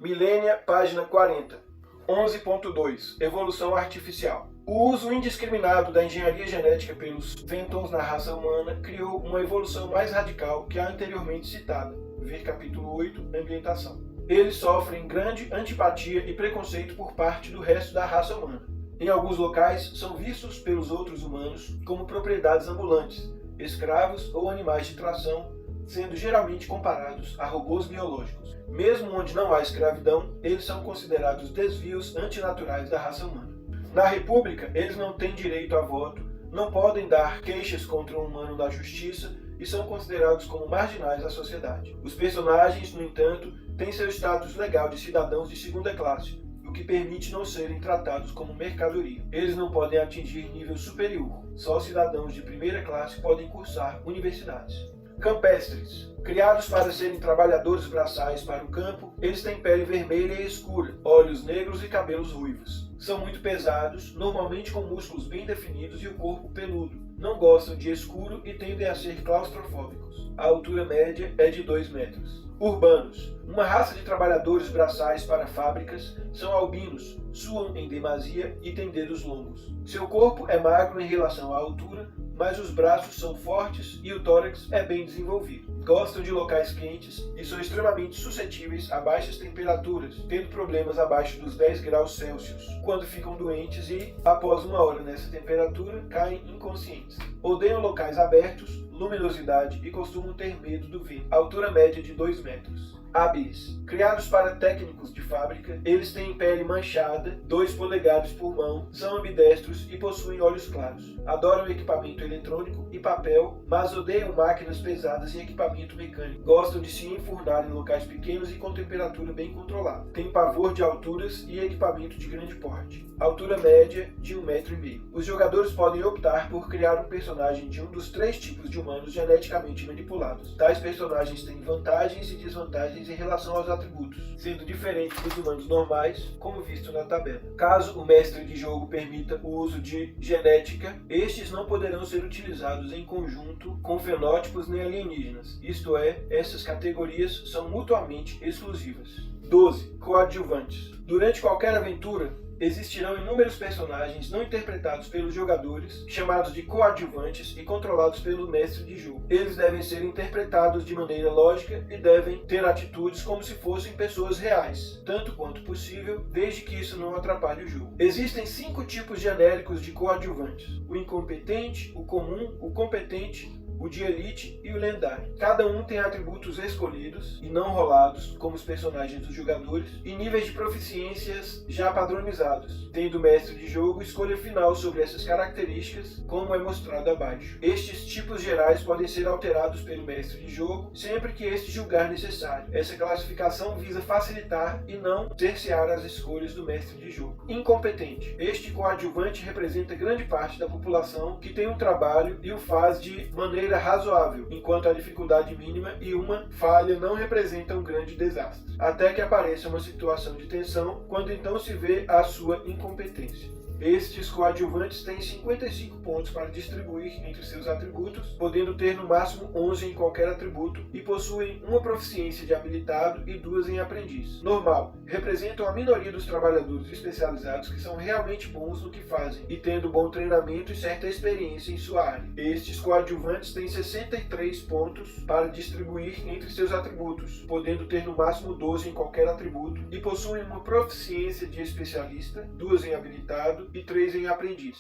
Milênia, página 40. 11.2 Evolução artificial. O uso indiscriminado da engenharia genética pelos Fentons na raça humana criou uma evolução mais radical que a anteriormente citada. Ver capítulo 8, Ambientação. Eles sofrem grande antipatia e preconceito por parte do resto da raça humana. Em alguns locais, são vistos pelos outros humanos como propriedades ambulantes, escravos ou animais de tração, sendo geralmente comparados a robôs biológicos. Mesmo onde não há escravidão, eles são considerados desvios antinaturais da raça humana. Na República, eles não têm direito a voto, não podem dar queixas contra um humano na justiça e são considerados como marginais da sociedade. Os personagens, no entanto, têm seu status legal de cidadãos de segunda classe, o que permite não serem tratados como mercadoria. Eles não podem atingir nível superior, só cidadãos de primeira classe podem cursar universidades. Campestres. Criados para serem trabalhadores braçais para o campo, eles têm pele vermelha e escura, olhos negros e cabelos ruivos. São muito pesados, normalmente com músculos bem definidos e o corpo peludo. Não gostam de escuro e tendem a ser claustrofóbicos. A altura média é de 2 metros. Urbanos. Uma raça de trabalhadores braçais para fábricas, são albinos, suam em demasia e têm dedos longos. Seu corpo é magro em relação à altura, mas os braços são fortes e o tórax é bem desenvolvido. Gostam de locais quentes e são extremamente suscetíveis a baixas temperaturas, tendo problemas abaixo dos 10 graus Celsius, quando ficam doentes e, após 1 hora nessa temperatura, caem inconscientes. Odeiam locais abertos, luminosidade e costumam ter medo do vento. Altura média de 2 metros. Hábeis. Criados para técnicos de fábrica, eles têm pele manchada, 2 polegadas por mão, são ambidestros e possuem olhos claros. Adoram equipamento eletrônico e papel, mas odeiam máquinas pesadas e equipamento mecânico. Gostam de se enfurnar em locais pequenos e com temperatura bem controlada. Têm pavor de alturas e equipamento de grande porte. Altura média de 1,5 m. Os jogadores podem optar por criar um personagem de um dos 3 tipos de humanos geneticamente manipulados. Tais personagens têm vantagens e desvantagens em relação aos atributos, sendo diferentes dos humanos normais, como visto na tabela. Caso o mestre de jogo permita o uso de genética, estes não poderão ser utilizados em conjunto com fenótipos nem alienígenas, isto é, essas categorias são mutuamente exclusivas. 12. Coadjuvantes. Durante qualquer aventura, existirão inúmeros personagens não interpretados pelos jogadores, chamados de coadjuvantes e controlados pelo mestre de jogo. Eles devem ser interpretados de maneira lógica e devem ter atitudes como se fossem pessoas reais, tanto quanto possível, desde que isso não atrapalhe o jogo. Existem 5 tipos genéricos de coadjuvantes: o incompetente, o comum, o competente, o de elite e o lendário. Cada um tem atributos escolhidos e não rolados, como os personagens dos jogadores, e níveis de proficiências já padronizados, tendo o mestre de jogo escolha final sobre essas características, como é mostrado abaixo. Estes tipos gerais podem ser alterados pelo mestre de jogo sempre que este julgar necessário. Essa classificação visa facilitar e não cercear as escolhas do mestre de jogo. Incompetente. Este coadjuvante representa grande parte da população que tem um trabalho e o faz de maneira razoável, enquanto a dificuldade mínima e uma falha não representam um grande desastre, até que apareça uma situação de tensão, quando então se vê a sua incompetência. Estes coadjuvantes têm 55 pontos para distribuir entre seus atributos, podendo ter no máximo 11 em qualquer atributo, e possuem uma proficiência de habilitado e 2 em aprendiz. Normal. Representam a minoria dos trabalhadores especializados que são realmente bons no que fazem, e tendo bom treinamento e certa experiência em sua área. Estes coadjuvantes têm 63 pontos para distribuir entre seus atributos, podendo ter no máximo 12 em qualquer atributo, e possuem uma proficiência de especialista, 2 em habilitado e 3 em aprendiz.